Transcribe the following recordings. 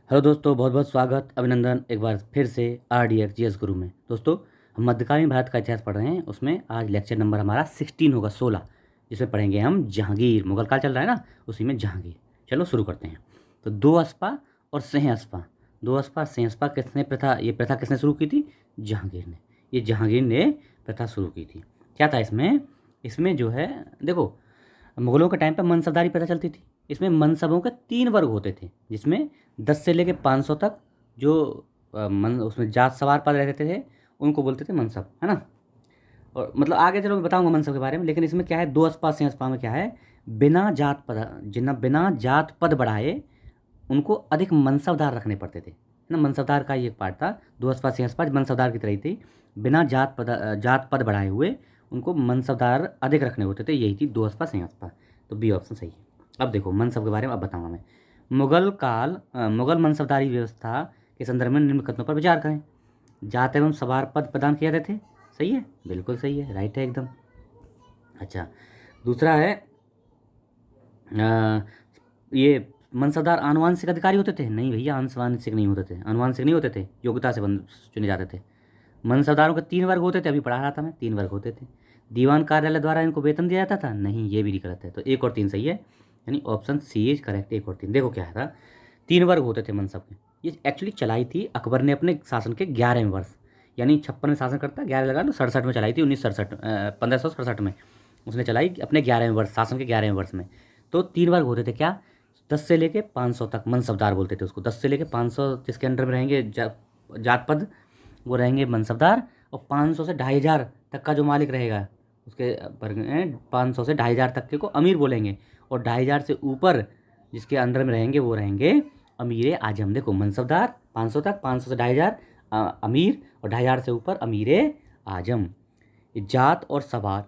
Hello दोस्तों, बहुत बहुत स्वागत, अभिनंदन एक बार फिर से RDX GS गुरु में। दोस्तों, हम मध्यकालीन भारत का इतिहास पढ़ रहे हैं। उसमें आज लेक्चर नंबर हमारा 16 होगा, 16, जिसमें पढ़ेंगे हम जहांगीर। मुगल काल चल रहा है ना, उसी में जहांगीर। चलो शुरू करते हैं। तो दो अस्पा और सह अस्पा, दो अस्पा सह अस्पा किसने प्रथा, ये प्रथा किसने शुरू की थी? जहांगीर ने। ये जहांगीर ने प्रथा शुरू की थी। क्या था इसमें? इसमें जो है, देखो, मुगलों के टाइम पर मनसबदारी प्रथा चलती थी। इसमें मनसबों के 3 वर्ग होते थे, जिसमें 10 से लेके 500 तक जो मन उसमें जात सवार पद रहते थे, उनको बोलते थे मनसब, है ना? और मतलब आगे चलो मैं बताऊंगा मनसब के बारे में, लेकिन इसमें क्या है, दो अस्पा से अस्पा में क्या है, बिना जात पद, जिन्हें बिना जात पद बढ़ाए उनको अधिक मनसबदार रखने पड़ते थे, है ना? मनसबदार का ये एक पार्ट था। दो अस्पा से अस्पा मनसबदार की तरह ही थी। बिना जात पद बढ़ाए हुए उनको मनसबदार अधिक रखने होते थे। यही थी दो अस्पा से अस्पा। तो बी ऑप्शन सही है। अब देखो मनसब के बारे में अब बताऊंगा मैं। मुगल मनसबदारी व्यवस्था के संदर्भ में निम्न कथनों पर विचार करें। जात एवं सवार पद प्रदान किए जाते थे। सही है, बिल्कुल सही है, राइट है एकदम। अच्छा, दूसरा है, ये मनसबदार आनुवांशिक अधिकारी होते थे? नहीं भैया, आनुवांशिक नहीं होते थे, आनुवांशिक नहीं होते थे, योग्यता से चुने जाते थे। मनसबदारों के 3 वर्ग होते थे, अभी पढ़ा रहा था मैं, 3 वर्ग होते थे। दीवान कार्यालय द्वारा इनको वेतन दिया जाता था? नहीं, ये भी गलत है। तो 1 और 3 सही है, यानी ऑप्शन सी इज करेक्ट। 1 और 3 देखो क्या था, 3 वर्ग होते थे मनसब के। ये एक्चुअली चलाई थी अकबर ने अपने शासन के 11वें वर्ष, यानी 56 में शासन करता, 11 लगा लो, 67 में चलाई थी, 1567 में उसने चलाई अपने 11वें वर्ष, शासन के 11वें वर्ष में। तो 3 वर्ग होते थे क्या, 10 से लेके 500 तक मनसबदार बोलते थे उसको। 10 से लेके 500 जिसके अंडर में रहेंगे जात पद, वो रहेंगे मनसबदार। और 500 से 2500 तक का जो मालिक रहेगा उसके वर्ग में, 500 से 2500 तक के को अमीर बोलेंगे। और 2500 से ऊपर जिसके अंडर में रहेंगे वो रहेंगे अमीर आजम। देखो, मनसबदार 500 तक, 500 से 2500 अमीर, और 2500 से ऊपर अमीर आजम। ये जात और सवार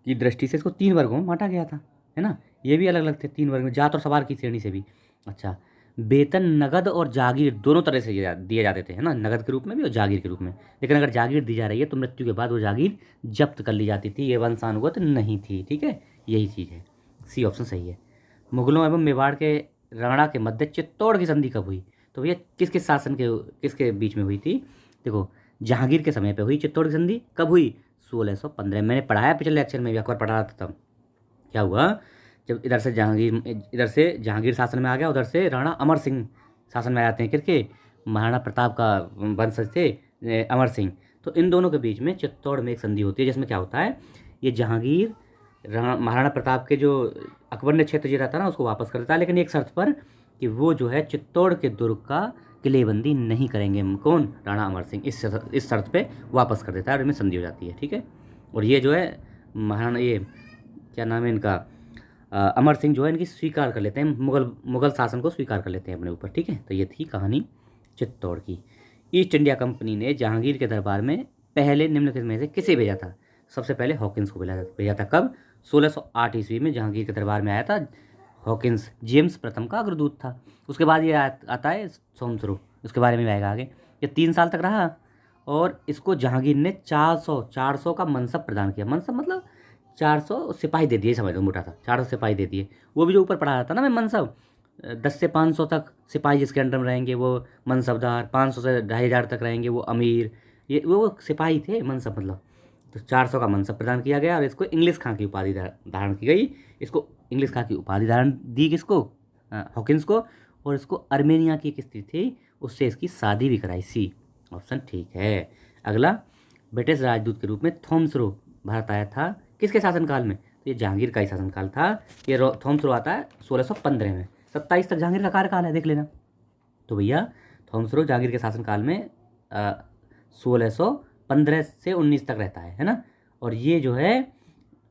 की दृष्टि से इसको 3 वर्गों में बांटा गया था, है ना? ये भी अलग अलग थे 3 वर्ग में, जात और सवार की श्रेणी से भी। अच्छा, वेतन नगद और जागीर दोनों तरह से दिए जाते थे, है ना? नगद के रूप में भी और जागीर के रूप में। लेकिन अगर जागीर दी जा रही है तो मृत्यु के बाद वो जागीर जब्त कर ली जाती थी, ये वंशानुगत नहीं थी। ठीक है, यही चीज़ है, सी ऑप्शन सही है। मुगलों एवं मेवाड़ के राणा के मध्य चित्तौड़ की संधि कब हुई? तो भैया किसके बीच में हुई थी? देखो, जहांगीर के समय पे हुई चित्तौड़ की संधि। कब हुई? 1615। मैंने पढ़ाया पिछले लेक्चर में भी, अकबर पढ़ा रहा था तब। क्या हुआ, जब इधर से जहांगीर शासन में आ गया, उधर से राणा अमर सिंह शासन में आ जाते हैं, करके महाराणा प्रताप का वंशज थे अमर सिंह। तो इन दोनों के बीच में चित्तौड़ में एक संधि होती है, जिसमें क्या होता है, ये जहांगीर महाराणा प्रताप के जो अकबर ने क्षेत्र जीता था ना, उसको वापस कर देता है, लेकिन एक शर्त पर, कि वो जो है चित्तौड़ के दुर्ग का किलेबंदी नहीं करेंगे। कौन? राणा अमर सिंह। इस शर्त पे वापस कर देता है और इनमें संधि हो जाती है। ठीक है, और ये जो है महाराणा, ये क्या नाम है इनका, अमर सिंह जो है इनकी स्वीकार कर लेते हैं, मुगल शासन को स्वीकार कर लेते हैं अपने ऊपर। ठीक है, तो ये थी कहानी चित्तौड़ की। ईस्ट इंडिया कंपनी ने जहांगीर के दरबार में पहले निम्नलिखित में से किसे भेजा था? सबसे पहले हॉकिंस को भेजा था। कब? 1608 ईस्वी में जहांगीर के दरबार में आया था हॉकिंस, जेम्स प्रथम का अग्रदूत था। उसके बाद ये आता है सोमसरो, उसके बारे में भी आएगा आगे। ये 3 साल तक रहा, और इसको जहांगीर ने 400 का मनसब प्रदान किया। मनसब मतलब 400 सिपाही दे दिए, समझ लो मोटा था, 400 सिपाही दे दिए। वो भी जो ऊपर पढ़ा था ना मैं, मनसब, 10 से 500 तक सिपाही जिसके अंडर में रहेंगे वो मनसबदार, 500 से 2500 तक रहेंगे वो अमीर। ये वो सिपाही थे मनसब मतलब। तो 400 का मनसब प्रदान किया गया, और इसको इंग्लिश खां की उपाधि धारण की गई। इसको इंग्लिश खां की उपाधि धारण दी किसको? हॉकिंस को। और इसको अर्मेनिया की एक स्त्री थी, उससे इसकी शादी भी कराई। सी ऑप्शन ठीक है। अगला, ब्रिटिश राजदूत के रूप में थॉमसरो भारत आया था किसके शासनकाल में? तो ये जहांगीर का ही शासनकाल था। ये थॉमसरो आता है 1615 में। 27 तक जहांगीर का कार्यकाल है, देख लेना। तो भैया थॉमसरो जहांगीर के शासनकाल में 1615 से 19 तक रहता है ना? और ये जो है,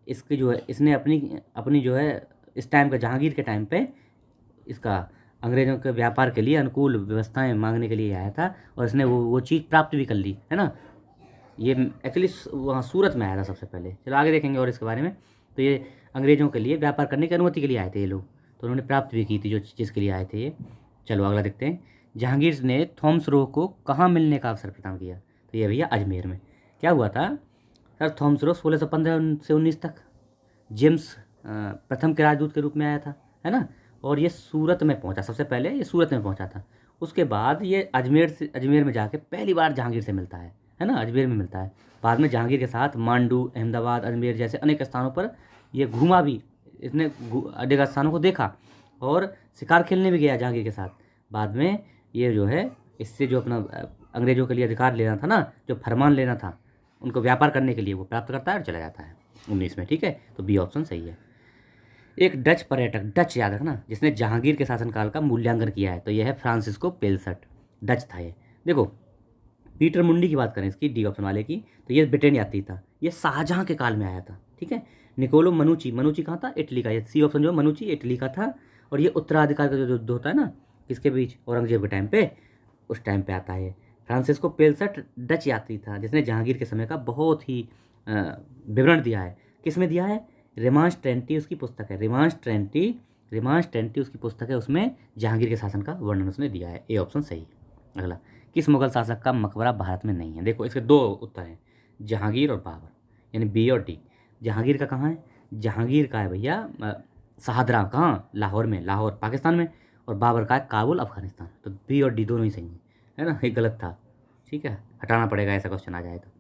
इसकी जो है, इसने अपनी अपनी जो है, इस टाइम का, जहांगीर के टाइम पे इसका अंग्रेज़ों के व्यापार के लिए अनुकूल व्यवस्थाएं मांगने के लिए आया था, और इसने वो चीज़ प्राप्त भी कर ली, है ना? ये एक्चुअली वहाँ सूरत में आया था सबसे पहले। चलो आगे देखेंगे और इसके बारे में। तो ये अंग्रेज़ों के लिए व्यापार करने की अनुमति के लिए आए थे ये लोग, तो उन्होंने प्राप्त भी की थी जो चीज़ के लिए आए थे ये। चलो अगला देखते हैं। जहांगीर ने थॉमसरो को कहाँ मिलने का अवसर प्रदान किया? तो ये भैया अजमेर में। क्या हुआ था सर, थॉमसरो 1615 से 19 तक जेम्स प्रथम के राजदूत के रूप में आया था, है ना? और ये सूरत में पहुंचा, सबसे पहले ये सूरत में पहुंचा था। उसके बाद ये अजमेर में जाके पहली बार जहांगीर से मिलता है ना, अजमेर में मिलता है। बाद में जहांगीर के साथ मांडू, अहमदाबाद, अजमेर जैसे अनेक स्थानों पर ये घूमा भी, इसने अनेक स्थानों को देखा और शिकार खेलने भी गया जहांगीर के साथ। बाद में ये जो है इससे जो अपना अंग्रेज़ों के लिए अधिकार लेना था ना, जो फरमान लेना था उनको व्यापार करने के लिए, वो प्राप्त करता है और चला जाता है 19 में। ठीक है, तो बी ऑप्शन सही है। एक डच पर्यटक, डच याद रखना, जिसने जहांगीर के शासनकाल का मूल्यांकन किया है, तो यह है फ्रांसिस्को पेलसट, डच था ये। देखो पीटर मुंडी की बात करें इसकी, डी ऑप्शन वाले की, तो ये ब्रिटेन यात्री था, ये शाहजहां के काल में आया था। ठीक है। निकोलो मनुची, मनुची कहाँ था, इटली का, ये सी ऑप्शन जो है मनुची इटली का था। और ये उत्तराधिकार का जो युद्ध होता है ना किसके बीच, औरंगजेब के टाइम पे, उस टाइम पे आता है। फ्रांसिस्को पेलसट डच यात्री था जिसने जहांगीर के समय का बहुत ही विवरण दिया है। किस में दिया है, रिमांस ट्रेंटी उसकी पुस्तक है, रिमांस ट्रेंटी उसकी पुस्तक है, उसमें जहांगीर के शासन का वर्णन उसने दिया है। ए ऑप्शन सही। अगला, किस मुगल शासक का मकबरा भारत में नहीं है। देखो इसके दो उत्तर हैं, जहांगीर और बाबर, यानी बी और डी। जहांगीर का कहाँ है, जहांगीर का है भैया शाहदरा, कहाँ, लाहौर में, लाहौर पाकिस्तान में। और बाबर का है काबुल अफगानिस्तान। तो बी और डी दोनों ही सही है ना, ये गलत था। ठीक है, हटाना पड़ेगा ऐसा क्वेश्चन आ जाए तो।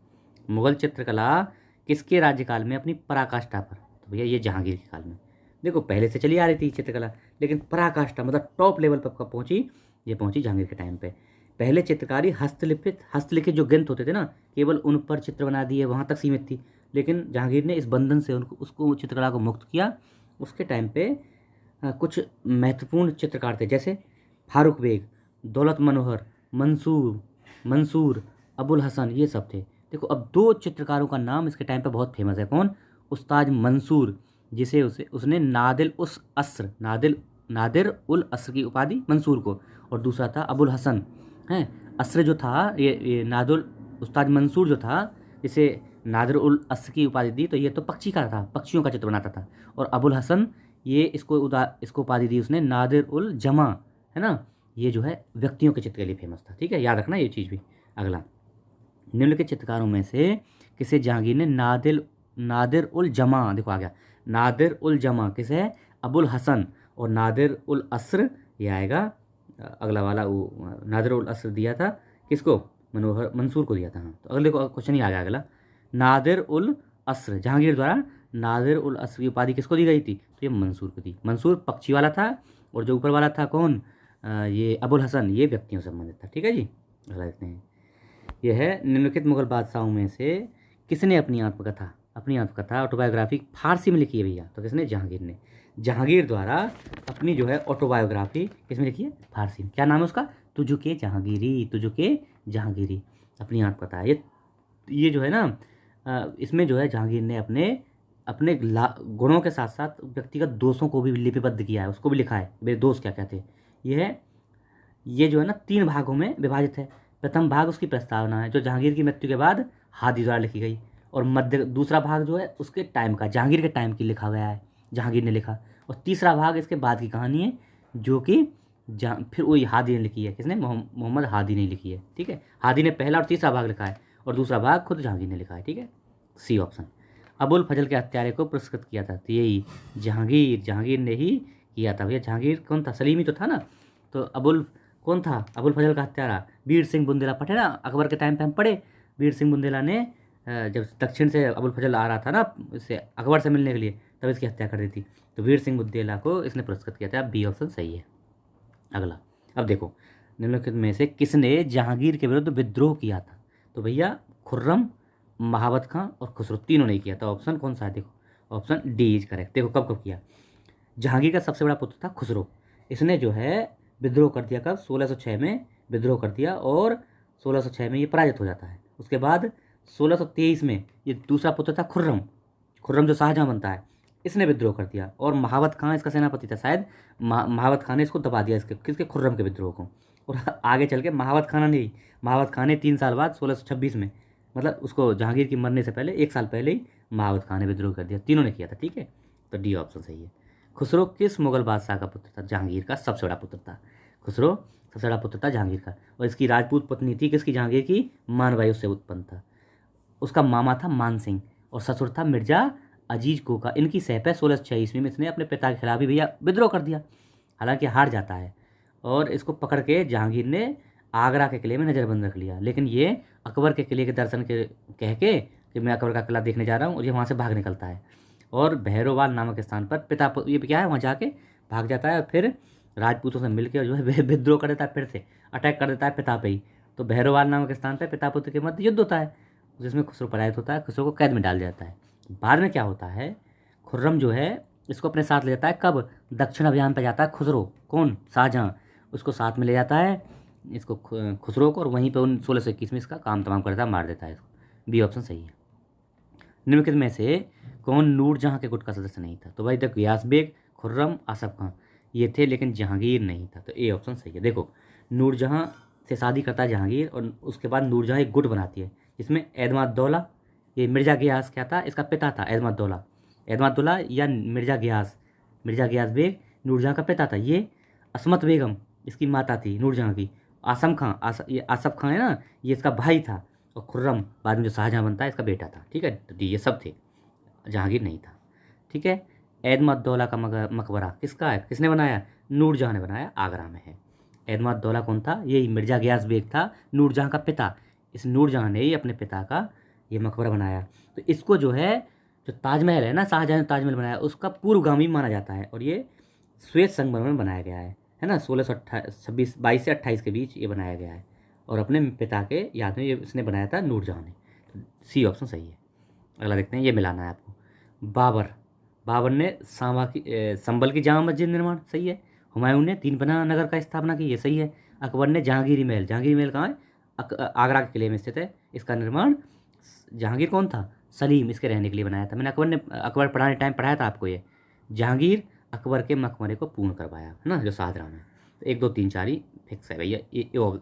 मुगल चित्रकला किसके राज्यकाल में अपनी पराकाष्ठा पर, तो भैया ये जहांगीर के काल में। देखो पहले से चली आ रही थी चित्रकला, लेकिन पराकाष्ठा मतलब टॉप लेवल पर कब पहुंची, ये पहुंची जहांगीर के टाइम पे। पहले चित्रकारी हस्तलिखित जो ग्रंथ होते थे ना, केवल उन पर चित्र बना दिए, वहाँ तक सीमित थी। लेकिन जहांगीर ने इस बंधन से उसको चित्रकला को मुक्त किया। उसके टाइम पे कुछ महत्वपूर्ण चित्रकार थे, जैसे फारूक बेग, दौलत मनोहर, मंसूर, अबुल हसन, ये सब थे। देखो अब दो चित्रकारों का नाम इसके टाइम पे बहुत फेमस है, कौन, उस्ताद मंसूर, जिसे उसने नादिर उल अस्र की उपाधि मंसूर को, और दूसरा था अबुल हसन हैं। अस्र जो था, ये नादुल उस्ताद मंसूर जो था, जिसे नादिर उल अस्र की उपाधि दी, तो ये तो पक्षी का था, पक्षियों का चित्र बनाता था। और अबुल हसन, ये इसको उपाधि दी उसने नादिर उल जमा, है ना, ये जो है व्यक्तियों के चित्र के लिए फेमस था। ठीक है, याद रखना ये चीज़ भी। अगला, निम्नलिखित चित्रकारों में से किसे जहांगीर ने नादिर उल जमा, देखो आ गया, नादिर उल जमा किसे है, अबुल हसन। और नादिर उल अस्र ये आएगा अगला वाला, वो नादिर उल अस्र दिया था किसको, मंसूर को दिया था। हाँ, तो अगले क्वेश्चन ही आ गया अगला, नादिर उल अस्र, जहांगीर द्वारा नादिर उल अस्र की उपाधि किसको दी गई थी, तो ये मंसूर को दी। मंसूर पक्षी वाला था, और जो ऊपर वाला था कौन, ये अबुल हसन, ये व्यक्तियों से संबंधित था। ठीक है जी, अगला देखते हैं। यह है, निम्नलिखित मुगल बादशाहों में से किसने अपनी आत्मकथा ऑटोबायोग्राफी फारसी में लिखी है भैया, तो किसने, जहांगीर ने। जहांगीर द्वारा अपनी जो है ऑटोबायोग्राफी किसमें लिखी है, फारसी में। क्या नाम है उसका, तुझुके जहांगीरी, अपनी आत्मकथा है ये जो है ना, इसमें जो है जहांगीर ने अपने अपने गुणों के साथ साथ व्यक्तिगत दोषों को भी लिपिबद्ध किया है, उसको भी लिखा है, मेरे दोस्त क्या कहते हैं। ये जो है ना 3 भागों में विभाजित है। प्रथम भाग उसकी प्रस्तावना है, जो जहांगीर की मृत्यु के बाद हादी द्वारा लिखी गई। और दूसरा भाग जो है उसके टाइम का, जहांगीर के टाइम की लिखा गया है, जहांगीर ने लिखा। और तीसरा भाग इसके बाद की कहानी है, जो कि फिर वही हादी ने लिखी है, किसने, मोहम्मद हादी ने लिखी है। ठीक है, हादी ने पहला और तीसरा भाग लिखा है, और दूसरा भाग खुद जहांगीर ने लिखा है। ठीक है, सी ऑप्शन। अबुल फजल के हत्यारे को पुरस्कृत किया था, तो यही जहांगीर ने ही किया था। भैया जहांगीर कौन था, सलीमी तो था ना, तो कौन था अबुल फजल का हत्यारा, वीर सिंह बुंदेला। पढ़े ना अकबर के टाइम पे हम पढ़े, वीर सिंह बुंदेला ने जब दक्षिण से अबुल फजल आ रहा था ना इससे अकबर से मिलने के लिए, तब इसकी हत्या कर दी थी। तो वीर सिंह बुंदेला को इसने पुरस्कृत किया था। बी ऑप्शन सही है। अगला, अब देखो निम्नलिखित में से किसने जहांगीर के विरुद्ध विद्रोह किया था, तो भैया खुर्रम, महाबत खां और खुसरो, तीनों ने किया था। ऑप्शन कौन सा है, देखो ऑप्शन डी इज करेक्ट। देखो कब कब किया, जहांगीर का सबसे बड़ा पुत्र था खुसरो, इसने जो है विद्रोह कर दिया, कब, 1606 में विद्रोह कर दिया, और 1606 में ये पराजित हो जाता है। उसके बाद 1623 में ये दूसरा पुत्र था खुर्रम जो शाहजहां बनता है, इसने विद्रोह कर दिया। और महाबत खां इसका सेनापति था शायद, महाबत खां ने इसको दबा दिया, किसके, खुर्रम के विद्रोह को। और आगे चल के महाबत खां ने 3 साल बाद 1626 में, मतलब उसको जहांगीर की मरने से पहले 1 साल पहले ही महाबत खां ने विद्रोह कर दिया। तीनों ने किया था। ठीक है, तो डी ऑप्शन सही है। खुसरो किस मुगल बादशाह का पुत्र था, जहांगीर का सबसे बड़ा पुत्र था। खुसरो सबसे बड़ा पुत्र था जहांगीर का, और इसकी राजपूत पत्नी थी किसकी, जहांगीर की, मानबाई, उससे उत्पन्न था। उसका मामा था मान सिंह, और ससुर था मिर्जा अजीज कोका। इनकी सह पे 1606 ईस्वी में इसने अपने पिता के खिलाफ ही भैया विद्रोह कर दिया, हालांकि हार जाता है। और इसको पकड़ के जहांगीर ने आगरा के किले में नज़रबंद रख लिया। लेकिन ये अकबर के किले के दर्शन के कह के कि मैं अकबर का किला देखने जा रहा हूँ, और ये वहाँ से भाग निकलता है और भैरोवाल नामक स्थान पर ये क्या है वहाँ जाके भाग जाता है, और फिर राजपूतों से मिलकर जो है विद्रोह कर देता है, फिर से अटैक कर देता है पिता पे ही। तो भैरोवाल नामक स्थान पर पिता पुत्र के मध्य युद्ध होता है, जिसमें खुसरो पराजित होता है, खुसरो को कैद में डाल जाता है। बाद में क्या होता है, खुर्रम जो है इसको अपने साथ ले जाता है। कब? दक्षिण अभियान पर जाता है खुसरो, कौन? शाहजहाँ, उसको साथ में ले जाता है इसको खुसरो को, और वहीं पे उन 1621 में इसका काम तमाम करता है, मार देता है इसको। बी ऑप्शन सही है। निम्नलिखित में से कौन नूरजहाँ के गुट का सदस्य नहीं था? तो भाई देखो, गियास बेग, खुर्रम, आसफ खां ये थे, लेकिन जहांगीर नहीं था। तो ए ऑप्शन सही है। देखो, नूरजहाँ से शादी करता है जहांगीर, और उसके बाद नूरजहाँ एक गुट बनाती है जिसमें एतमाद-उद-दौला, ये मिर्ज़ा गियास क्या था, इसका पिता था एतमाद-उद-दौला। एतमाद-उद-दौला या मिर्ज़ा गियास बेग नूरजहाँ का पिता था। ये असमत बेगम इसकी माता थी नूरजहाँ की। ये आसफ खां है ना, ये इसका भाई था। और खुर्रम बाद में जो शाहजहाँ बनता है इसका बेटा था। ठीक है, तो ये सब थे, जहांगीर नहीं था। ठीक है। एतमाद-उद-दौला का मकबरा किसका है, किसने बनाया? नूरजहाँ ने बनाया, आगरा में है। एतमाद-उद-दौला कौन था? यही मिर्ज़ा गियास बेग था, नूरजहाँ का पिता। इस नूरजहाँ ने ही अपने पिता का ये मकबरा बनाया। तो इसको जो है, जो ताजमहल है ना, शाहजहाँ ने ताजमहल बनाया, उसका पूर्वगामी माना जाता है, और ये श्वेत संगमरमर में बनाया गया है ना, 22 से 28 के बीच ये बनाया गया है, और अपने पिता के याद में ये इसने बनाया था नूरजहाँ ने। तो सी ऑप्शन सही है। अगला देखते हैं, ये मिलाना है आपको। बाबर ने संभल की जामा मस्जिद निर्माण, सही है। हुमायूं ने तीन पनाह नगर का स्थापना की, ये सही है। अकबर ने जहांगीरी महल कहाँ है? आगरा के किले में स्थित है। इसका निर्माण जहांगीर कौन था? सलीम इसके रहने के लिए बनाया था। मैंने अकबर पढ़ाने टाइम पढ़ाया था आपको ये। जहांगीर अकबर के मकबरे को पूर्ण करवाया, है ना, जो शाहजहाँ में। तो 1 2 3 4 ही फिक्स है भैया,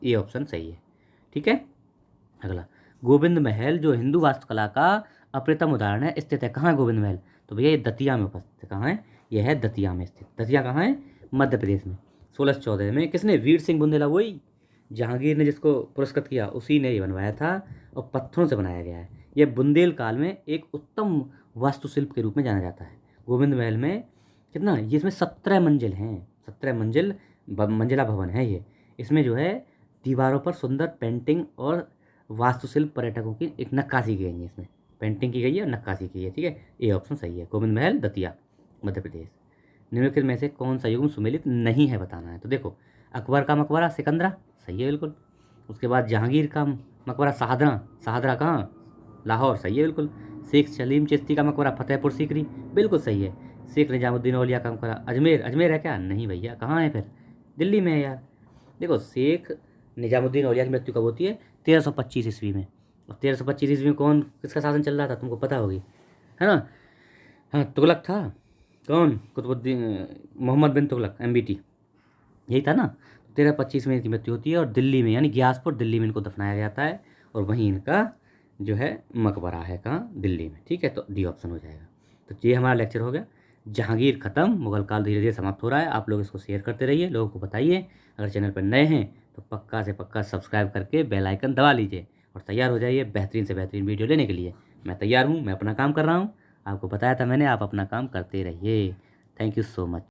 ये ऑप्शन सही है। ठीक है। अगला, गोविंद महल जो हिंदू वास्तुकला का अप्रतिम उदाहरण है, स्थित है कहाँ है गोविंद महल? तो भैया ये दतिया में उपस्थित है। कहाँ है? यह है दतिया में स्थित। दतिया कहाँ है? मध्य प्रदेश में। 1614 में किसने? वीर सिंह बुंदेला, वही जहांगीर ने जिसको पुरस्कृत किया, उसी ने ये बनवाया था, और पत्थरों से बनाया गया है। यह बुंदेल काल में एक उत्तम वास्तुशिल्प के रूप में जाना जाता है। गोविंद महल में कितना, ये इसमें 17 मंजिल हैं, 17 मंजिला भवन है ये। इसमें जो है दीवारों पर सुंदर पेंटिंग और वास्तुशिल्प पर्यटकों की एक नक्काशी की गई है, इसमें पेंटिंग की गई है और नक्काशी की है। ठीक है, ये ऑप्शन सही है। गोविंद महल, दतिया, मध्य प्रदेश। निम्नलिखित में से कौन सा युग्म सुमेलित नहीं है, बताना है। तो देखो, अकबर का मकबरा सिकंदरा, सही है बिल्कुल। उसके बाद जहांगीर का मकबरा शाहदरा कहाँ? लाहौर, सही है बिल्कुल। शेख सलीम चिश्ती का मकबरा फतेहपुर सीकरी, बिल्कुल सही है। शेख निजामुद्दीन औलिया का मकबरा अजमेर है क्या? नहीं भैया, कहाँ है फिर? दिल्ली में है यार। देखो, शेख निजामुद्दीन औलिया की मृत्यु कब होती है? 1325 ईस्वी में। और 1325 ईस्वी में किसका शासन चल रहा था, तुमको पता होगी, है ना? हाँ, तुगलक था। कौन? कुतुबुद्दीन मोहम्मद बिन तुगलक, MBT, यही था ना। 1325 में इनकी मृत्यु होती है, और दिल्ली में यानी गियासपुर दिल्ली में इनको दफनाया जाता है, और वहीं इनका जो है मकबरा है, कहाँ? दिल्ली में। ठीक है, तो डी ऑप्शन हो जाएगा। तो ये हमारा लेक्चर हो गया। जहांगीर ख़त्म, मुगल काल धीरे धीरे समाप्त हो रहा है। आप लोग इसको शेयर करते रहिए, लोगों को बताइए। अगर चैनल पर नए हैं तो पक्का से पक्का सब्सक्राइब करके बेल आइकन दबा लीजिए, और तैयार हो जाइए बेहतरीन से बेहतरीन वीडियो लेने के लिए। मैं तैयार हूँ, मैं अपना काम कर रहा हूँ, आपको बताया था मैंने, आप अपना काम करते रहिए। Thank you so much.